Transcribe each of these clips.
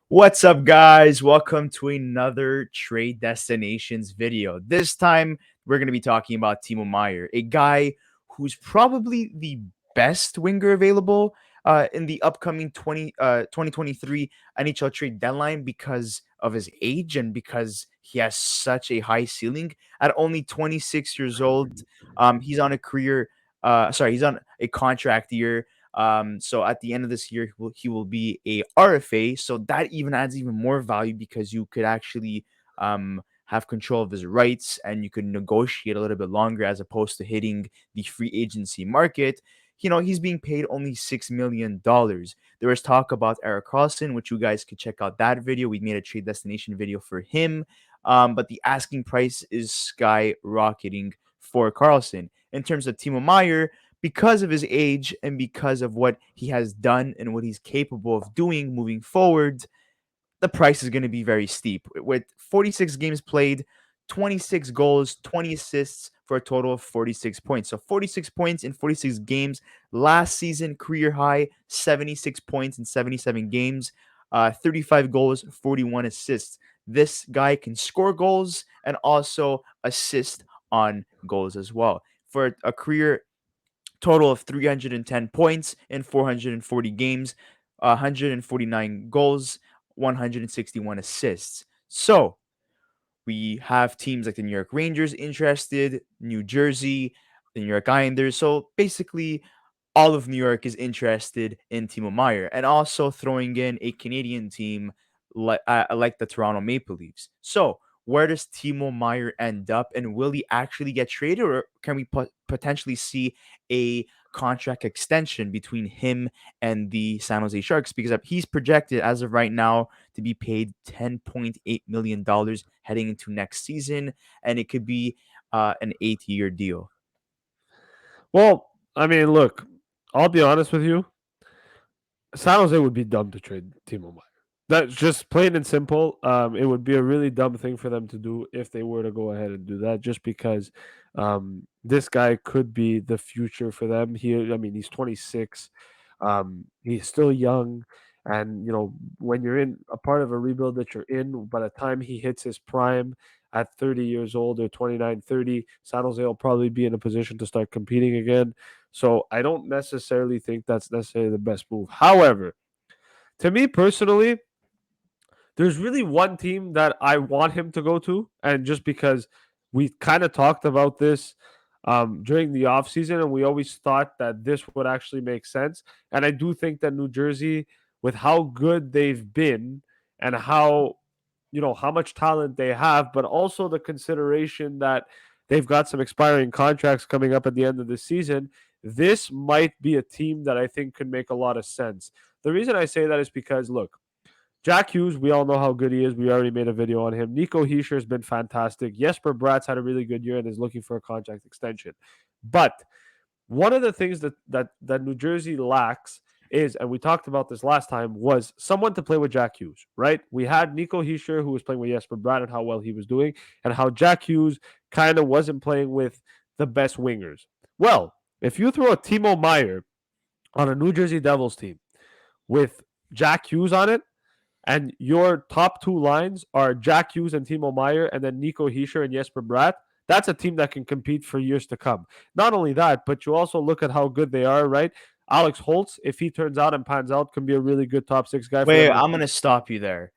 What's up, guys? Welcome to another Trade Destinations video. This time, we're going to be talking about Timo Meyer, a guy who's probably the best winger available in the upcoming 2023 NHL Trade Deadline because of his age and because he has such a high ceiling. At only 26 years old, he's on a he's on a contract year. So at the end of this year, he will be a RFA. So that even adds even more value because you could actually have control of his rights and you could negotiate a little bit longer as opposed to hitting the free agency market. He's being paid only $6 million. There was talk about Eric Carlson, which you guys could check out that video. We made a trade destination video for him. But the asking price is skyrocketing for Carlson. In terms of Timo Meyer, because of his age and because of what he has done and what he's capable of doing moving forward, the price is going to be very steep. With 46 games played, 26 goals, 20 assists for a total of 46 points. So 46 points in 46 games. Last season, career high, 76 points in 77 games, 35 goals, 41 assists. This guy can score goals and also assist on goals as well. For a career total of 310 points in 440 games, 149 goals, 161 assists. So we have teams like the New York Rangers interested, New Jersey, the New York Islanders. So basically, all of New York is interested in Timo Meyer, and also throwing in a Canadian team like the Toronto Maple Leafs. So where does Timo Meyer end up, and will he actually get traded, or can we potentially see a contract extension between him and the San Jose Sharks? Because he's projected as of right now to be paid $10.8 million heading into next season, and it could be an 8-year deal. Well, I mean, look, I'll be honest with you. San Jose would be dumb to trade Timo Meyer. That's just plain and simple. It would be a really dumb thing for them to do if they were to go ahead and do that, just because this guy could be the future for them. I mean, he's 26. He's still young, and when you're in a part of a rebuild that you're in, by the time he hits his prime at 30 years old or 29, 30, San Jose will probably be in a position to start competing again. So I don't necessarily think that's necessarily the best move. However, to me personally, there's really one team that I want him to go to, and just because we kind of talked about this during the offseason, and we always thought that this would actually make sense. And I do think that New Jersey, with how good they've been and how much talent they have, but also the consideration that they've got some expiring contracts coming up at the end of the season, this might be a team that I think could make a lot of sense. The reason I say that is because, look, Jack Hughes, we all know how good he is. We already made a video on him. Nico Hischier has been fantastic. Jesper Bratt's had a really good year and is looking for a contract extension. But one of the things that New Jersey lacks is, and we talked about this last time, was someone to play with Jack Hughes, right? We had Nico Hischier, who was playing with Jesper Bratt, and how well he was doing, and how Jack Hughes kind of wasn't playing with the best wingers. Well, if you throw a Timo Meyer on a New Jersey Devils team with Jack Hughes on it, and your top two lines are Jack Hughes and Timo Meyer, and then Nico Hischier and Jesper Bratt, that's a team that can compete for years to come. Not only that, but you also look at how good they are, right? Alex Holtz, if he turns out and pans out, can be a really good top six guy for them. Wait, I'm gonna stop you there.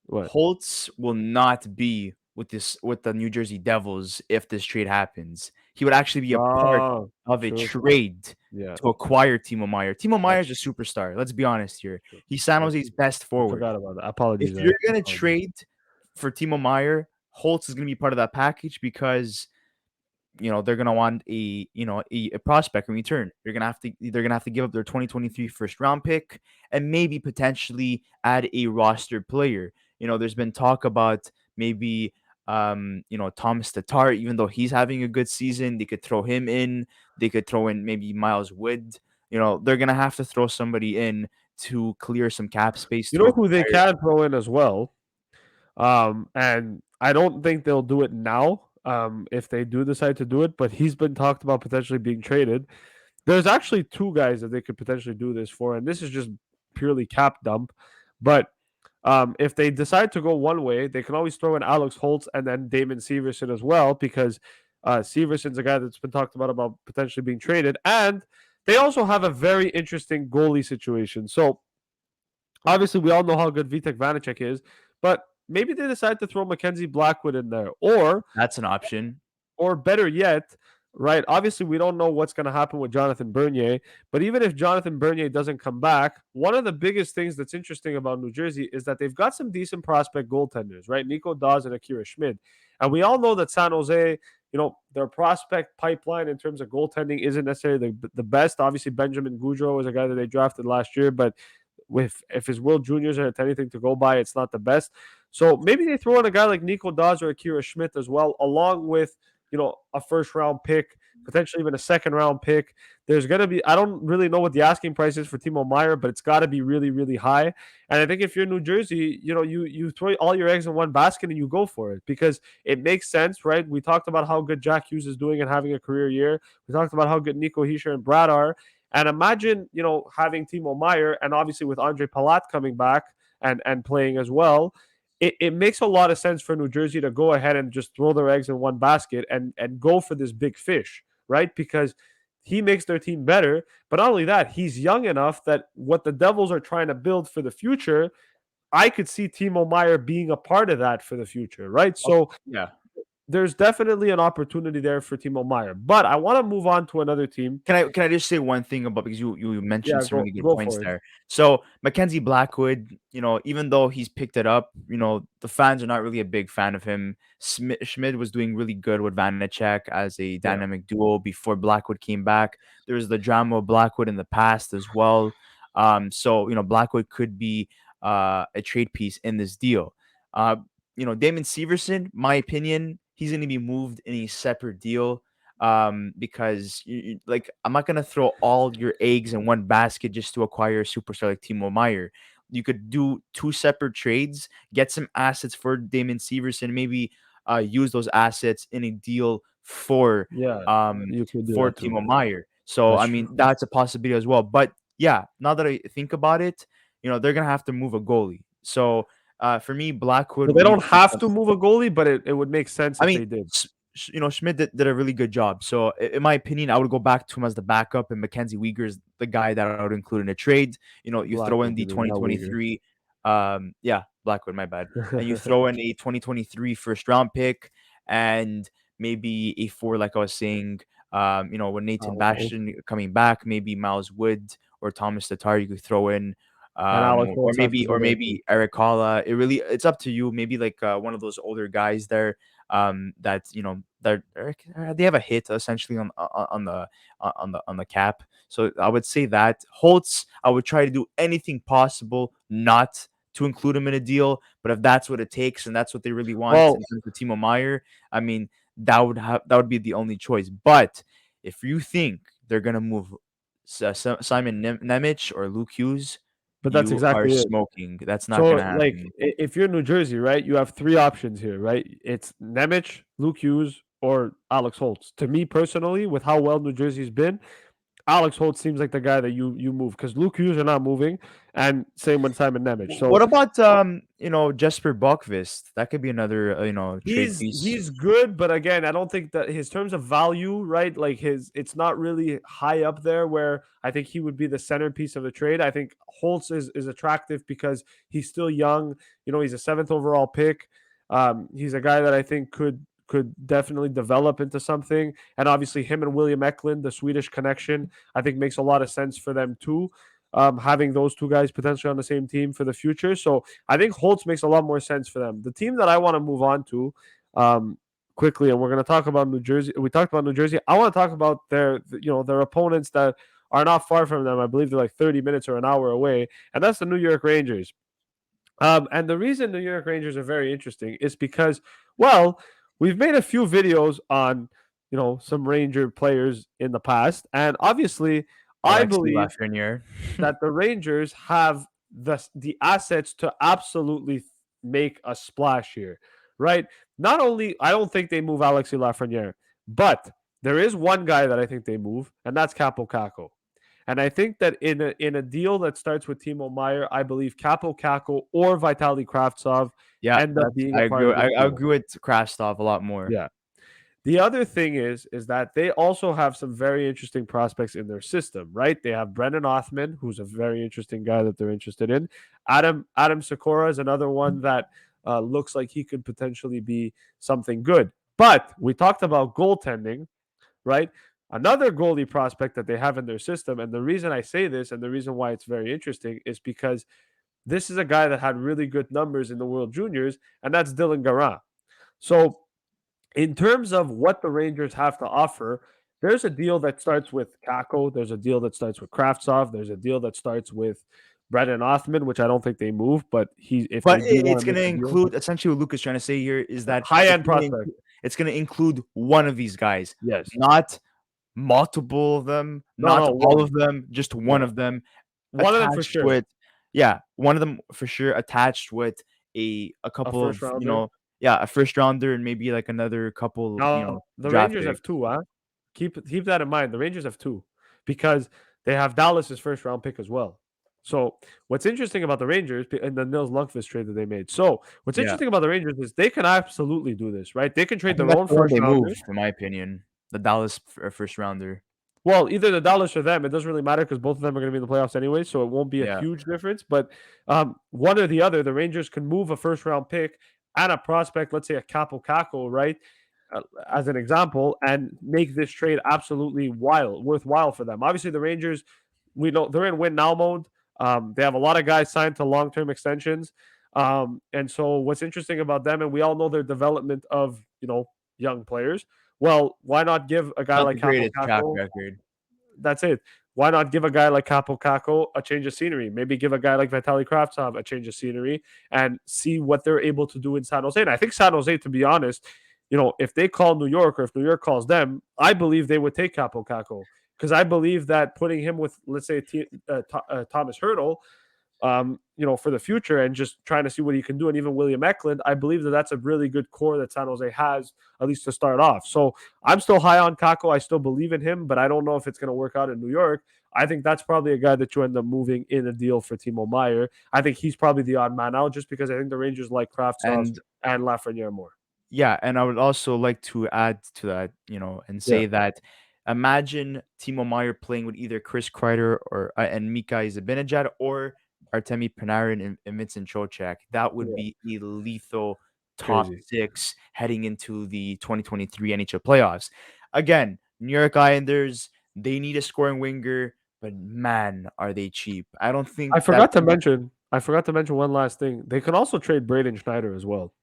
What? Holtz will not be with the New Jersey Devils if this trade happens. He would actually be a part Oh, of a true. trade Yeah, to acquire Timo Meyer. Timo Meyer that's is a superstar. Let's be honest here. true. He's San That's Jose's true. best I forward. forgot about that. If Apologies. you're I gonna apologize. trade for Timo Meyer, Holtz is gonna be part of that package because they're gonna want a prospect in return. They're gonna have to give up their 2023 first round pick and maybe potentially add a roster player. There's been talk about maybe Thomas Tatar, even though he's having a good season, they could throw him in. They could throw in maybe Miles Wood. They're gonna have to throw somebody in to clear some cap space You to know who they acquire. can throw in as well? And I don't think they'll do it now. If they do decide to do it, but he's been talked about potentially being traded. There's actually two guys that they could potentially do this for, and this is just purely cap dump. But If they decide to go one way, they can always throw in Alex Holtz and then Damon Severson as well, because Severson's a guy that's been talked about potentially being traded. And they also have a very interesting goalie situation. So obviously, we all know how good Vitek Vanacek is, but maybe they decide to throw Mackenzie Blackwood in there, That's an option. or better yet, right? Obviously, we don't know what's going to happen with Jonathan Bernier, but even if Jonathan Bernier doesn't come back, one of the biggest things that's interesting about New Jersey is that they've got some decent prospect goaltenders, right? Nico Dawes and Akira Schmid. And we all know that San Jose, their prospect pipeline in terms of goaltending isn't necessarily the best. Obviously, Benjamin Goudreau is a guy that they drafted last year, but if his World Juniors are anything to go by, it's not the best. So maybe they throw in a guy like Nico Dawes or Akira Schmid as well, along with a first round pick, potentially even a second round pick. There's going to be, I don't really know what the asking price is for Timo Meyer, but it's got to be really, really high. And I think if you're New Jersey, you throw all your eggs in one basket and you go for it, because it makes sense, right? We talked about how good Jack Hughes is doing and having a career year. We talked about how good Nico Hischier and Brad are. And imagine, having Timo Meyer, and obviously with Andre Palat coming back and playing as well, it makes a lot of sense for New Jersey to go ahead and just throw their eggs in one basket and go for this big fish, right? Because he makes their team better. But not only that, he's young enough that what the Devils are trying to build for the future, I could see Timo Meyer being a part of that for the future, right? So Yeah. there's definitely an opportunity there for Timo Meyer. But I want to move on to another team. Can I just say one thing about, because you mentioned Yeah, some go really good go points for it. there. So Mackenzie Blackwood, even though he's picked it up, the fans are not really a big fan of him. Schmid was doing really good with Vanacek as a Yeah. dynamic duo before Blackwood came back. There was the drama of Blackwood in the past as well. So Blackwood could be a trade piece in this deal. Uh, Damon Severson, my opinion, he's going to be moved in a separate deal, because like, I'm not gonna throw all your eggs in one basket just to acquire a superstar like Timo Meyer. You could do two separate trades, get some assets for Damon Severson, maybe use those assets in a deal Yeah, um you could do for that too. Timo Meyer. So That's I true. mean, that's a possibility as well. But yeah, now that I think about it, they're gonna have to move a goalie. So for me, Blackwood Well, they really don't have to becomes. move a goalie, but it would make sense I if mean, they did. Schmidt did a really good job. So, in my opinion, I would go back to him as the backup, and Mackenzie Weegar is the guy that I would include in a trade. You throw in Blackwood, the you mean, not Uyghur. 2023, yeah, Blackwood, my bad, and you throw in a 2023 first round pick, and maybe a four, like I was saying, when Nathan Alex Holtz Bastian coming back, maybe Miles Wood or Thomas Tatar, you could throw in. and Alex Or Holtz has to maybe be or there too. maybe Eric Holla. It's up to you. Maybe like one of those older guys there, that they have a hit essentially on the cap. So I would say that Holtz, I would try to do anything possible not to include him in a deal. But if that's what it takes and that's what they really want in Well, terms of Timo Meyer, I mean, that would be the only choice. But if you think they're gonna move Simon Nemec or Luke Hughes, but that's you are exactly it. smoking. That's not So, gonna like, happen. if you're New Jersey, right, you have three options here, right? It's Nemec, Luke Hughes, or Alex Holtz. To me personally, with how well New Jersey's been, Alex Holtz seems like the guy that you move, because Luke Hughes are not moving, and same with Simon Nemec. So What about Jesper Bokvist? That could be another trade piece. he's good, but again, I don't think that his terms of value, right? Like it's not really high up there where I think he would be the centerpiece of the trade. I think Holtz is attractive because he's still young. He's a seventh overall pick. He's a guy that I think could definitely develop into something. And obviously, him and William Eklund, the Swedish connection, I think makes a lot of sense for them too. Having those two guys potentially on the same team for the future. So I think Holtz makes a lot more sense for them. The team that I want to move on to um, quickly, and we're going to talk about New Jersey. We talked about New Jersey. I want to talk about their opponents that are not far from them. I believe they're like 30 minutes or an hour away, and that's the New York Rangers. And the reason New York Rangers are very interesting is because, well, we've made a few videos on some Ranger players in the past, and obviously, I Alexi believe Lafreniere. that the Rangers have the assets to absolutely make a splash here, right? Not only I don't think they move Alexi Lafreniere, but there is one guy that I think they move, and that's Capo Caco. And I think that in a deal that starts with Timo Meyer, I believe Capo Kako or Vitaly Kravtsov Yeah, end up that's being I a part agree. of this I deal. agree with Krastov a lot more. Yeah. The other thing is that they also have some very interesting prospects in their system, right? They have Brendan Othman, who's a very interesting guy that they're interested in. Adam Sikora is another one that looks like he could potentially be something good. But we talked about goaltending, right? Another goalie prospect that they have in their system, and the reason I say this and the reason why it's very interesting is because this is a guy that had really good numbers in the World Juniors, and that's Dylan Garand. So in terms of what the Rangers have to offer, there's a deal that starts with Kako. There's a deal that starts with Kravtsov. There's a deal that starts with Brendan Othman, which I don't think they move, but if But they do it's want to going make to a deal, include essentially what Luca's trying to say here is that high end prospect. it's going to include one of these guys, Yes. not multiple of them, No, not no, all one. of them, just one Yeah. of them One of them for attached sure. with yeah, one of them for sure attached with a A couple first of, rounder. yeah, a first rounder and maybe like another couple, Now the draft Rangers pick. have two, huh? Keep that in mind. The Rangers have two because they have Dallas's first round pick as well. So what's interesting about the Rangers and the Nils Lundqvist trade that they made. So what's Yeah. interesting about the Rangers is they can absolutely do this, right? They can I trade think their that's own the one first they rounder. moved, in my opinion. The Dallas first rounder. Well, either the Dallas or them, it doesn't really matter because both of them are going to be in the playoffs anyway, so it won't be a Yeah. huge difference. But one or the other, the Rangers can move a first round pick and a prospect, let's say a Capo Caco, right? As an example, and make this trade absolutely worthwhile for them. Obviously, the Rangers, we know they're in win now mode. They have a lot of guys signed to long term extensions, and so what's interesting about them, and we all know their development of young players. Well, why not give a guy Not like the Capo greatest track Caco? record. That's it. Why not give a guy like Capo Caco a change of scenery? Maybe give a guy like Vitaly Kravtsov a change of scenery and see what they're able to do in San Jose. And I think San Jose, to be honest, if they call New York or if New York calls them, I believe they would take Capo Caco because I believe that putting him with, let's say, Thomas Hurdle, for the future and just trying to see what he can do. And even William Eklund, I believe that that's a really good core that San Jose has, at least to start off. So I'm still high on Kako. I still believe in him, but I don't know if it's going to work out in New York. I think that's probably a guy that you end up moving in a deal for Timo Meyer. I think he's probably the odd man out just because I think the Rangers like Kravtsov And and Lafreniere more. yeah, and I would also like to add to that, and Yeah, say that imagine Timo Meyer playing with either Chris Kreider or and Mika Zibanejad or Artemi Panarin and Vincent Trocheck. That would yeah, be a lethal top crazy. six heading into the 2023 NHL playoffs. Again, New York Islanders, they need a scoring winger, but man, are they cheap. I don't think I that forgot to mention. I forgot to mention one last thing. They can also trade Braden Schneider as well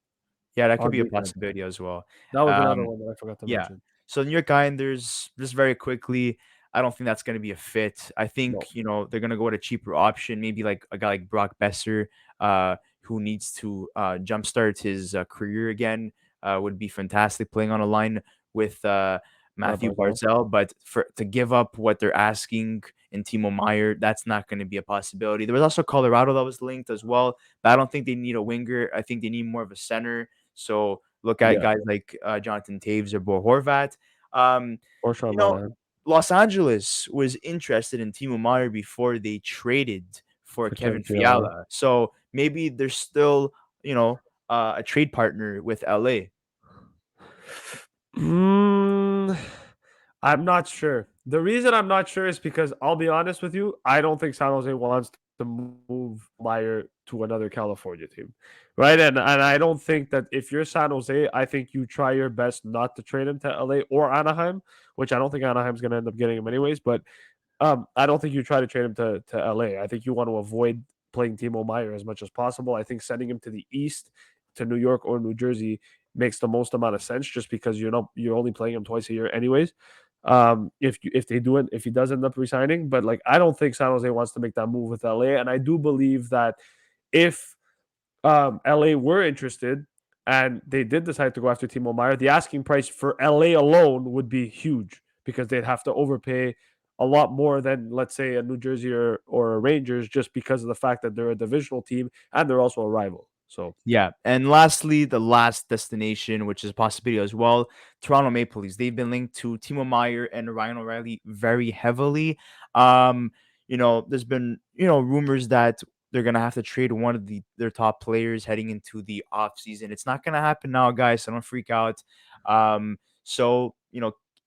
yeah, that could on be a weekend. possibility as well. That was another Um, one that I forgot to Yeah. mention. So New York Islanders, just very quickly, I don't think that's going to be a fit. I No. think, they're going to go with a cheaper option, maybe like a guy like Brock Besser, uh, who needs to jumpstart his career again, would be fantastic playing on a line with Matthew Barzal. Barzell. But to give up what they're asking in Timo Meyer, that's not going to be a possibility. There was also Colorado that was linked as well, but I don't think they need a winger. I think they need more of a center. So look at Yeah. guys like Jonathan Taves or Bo Horvat. Um, Or Sean you know, Monahan Los Angeles was interested in Timo Meyer before they traded for for Kevin Kevin Fiala. Fiala. So maybe there's still, a trade partner with LA. Mm, I'm not sure. The reason I'm not sure is because I'll be honest with you, I don't think San Jose wants to move Meyer to another California team, right? And I don't think that if you're San Jose, I think you try your best not to trade him to LA or Anaheim, which I don't think Anaheim's going to end up getting him anyways. But I don't think you try to trade him to LA. I think you want to avoid playing Timo Meyer as much as possible. I think sending him to the East, to New York or New Jersey, makes the most amount of sense just because you're only playing him twice a year anyways. If they do it, if he does end up resigning, but like I don't think San Jose wants to make that move with LA, and I do believe that if LA were interested and they did decide to go after Timo Meyer, the asking price for LA alone would be huge because they'd have to overpay a lot more than, let's say, a New Jersey or a Rangers just because of the fact that they're a divisional team and they're also a rival. So Yeah, and lastly, the last destination, which is a possibility as well, Toronto Maple Leafs. They've been linked to Timo Meyer and Ryan O'Reilly very heavily. Um, there's been rumors that they're gonna have to trade one of their top players heading into the off season. It's not gonna happen now, guys. So don't freak out. So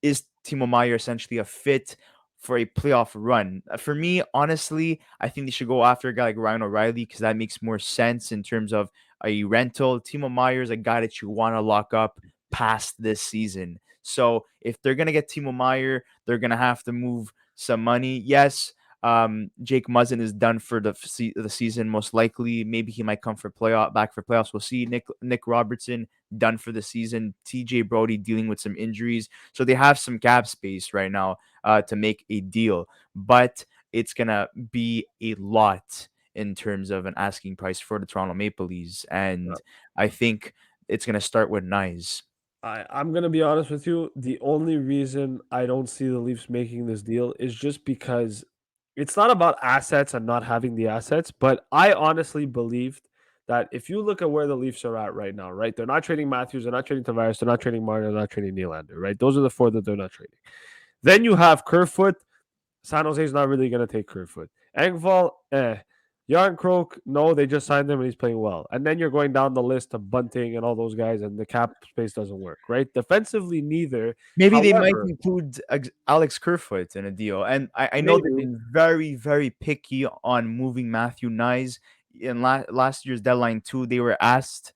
is Timo Meyer essentially a fit for a playoff run? For me, honestly, I think they should go after a guy like Ryan O'Reilly because that makes more sense in terms of a rental. Timo Meyer is a guy that you want to lock up past this season. So if they're gonna get Timo Meyer, they're gonna have to move some money. Yes, Jake Muzzin is done for the season most likely. Maybe he might come for back for playoffs. We'll see. Nick Robertson done for the season. TJ Brody dealing with some injuries, so they have some cap space right now to make a deal, but it's gonna be a lot in terms of an asking price for the Toronto Maple Leafs. And I think it's going to start with Nyes. I'm gonna be honest with you. The only reason I don't see the Leafs making this deal is just because it's not about assets and not having the assets, but I honestly believed that if you look at where the Leafs are at right now, right, they're not trading Matthews, they're not trading Tavares, they're not trading Martin, they're not trading Nylander, right? Those are the four that they're not trading. Then you have Kerfoot. San Jose's not really going to take Kerfoot. Engvall, Yarn Croak, no, they just signed him and he's playing well. And then you're going down the list of Bunting and all those guys, and the cap space doesn't work, right? Defensively, neither. Maybe they might However, include Alex Kerfoot in a deal. And I know they've maybe been very, very picky on moving Matthew Nyes. In last year's deadline, too, they were asked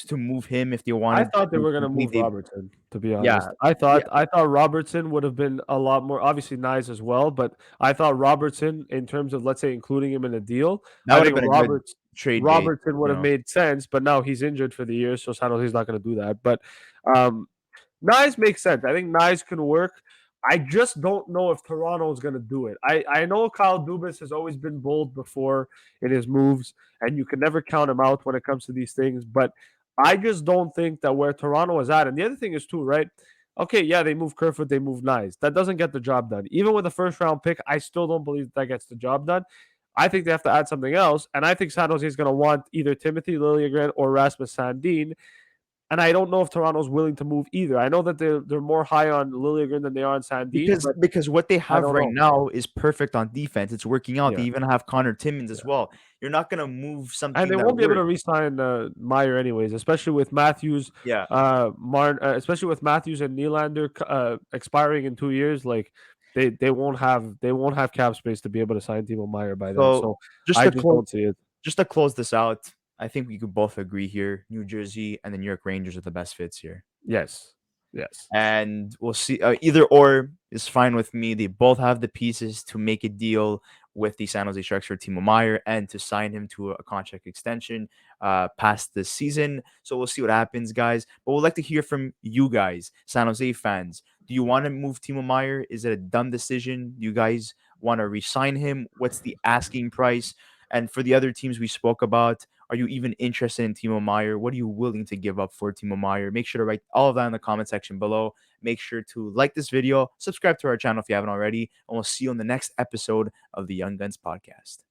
to move him if they I wanted thought they to. were going I to believe move they, Robertson. To be yeah, honest, I yeah, thought I thought Robertson would have been a lot more obviously nice as well, but I thought Robertson, in terms of let's say including him in a deal, that I would have think been a good trade bait. Robertson would have made sense. But now he's injured for the year, so San Jose's not going to do that. But um, Nyes makes sense. I think Nyes can work. I just don't know if Toronto is going to do it. I know Kyle Dubas has always been bold before in his moves, and you can never count him out when it comes to these things. But I just don't think that where Toronto is at. And the other thing is, too, right? Okay, yeah, they move Kerfoot, they move Nyes. That doesn't get the job done. Even with a first round pick, I still don't believe that gets the job done. I think they have to add something else. And I think San Jose is going to want either Timothy Liljegren or Rasmus Sandin. And I don't know if Toronto's willing to move either. I know that they're more high on Liljegren than they are on Sandin, Because but what they I have don't right know. now is perfect on defense. It's working out. They Yeah, even have Connor Timmins yeah. as well. You're not gonna move And something they that won't be able to works. re-sign Meyer anyways, especially with Matthews, Yeah. especially with Matthews and Nylander expiring in 2 years. Like they won't have cap space to be able to sign Timo Meyer by then. So So just I to just close don't see it. just to close this out, I think we could both agree here. New Jersey and the New York Rangers are the best fits here. Yes, yes. And we'll see. Either or is fine with me. They both have the pieces to make a deal with the San Jose Sharks for Timo Meyer and to sign him to a contract extension past this season. So we'll see what happens, guys. But we'd like to hear from you guys, San Jose fans. Do you want to move Timo Meyer? Is it a dumb decision? Do you guys want to re-sign him? What's the asking price? And for the other teams we spoke about, are you even interested in Timo Meyer? What are you willing to give up for Timo Meyer? Make sure to write all of that in the comment section below. Make sure to like this video, subscribe to our channel if you haven't already, and we'll see you on the next episode of the Young Guns podcast.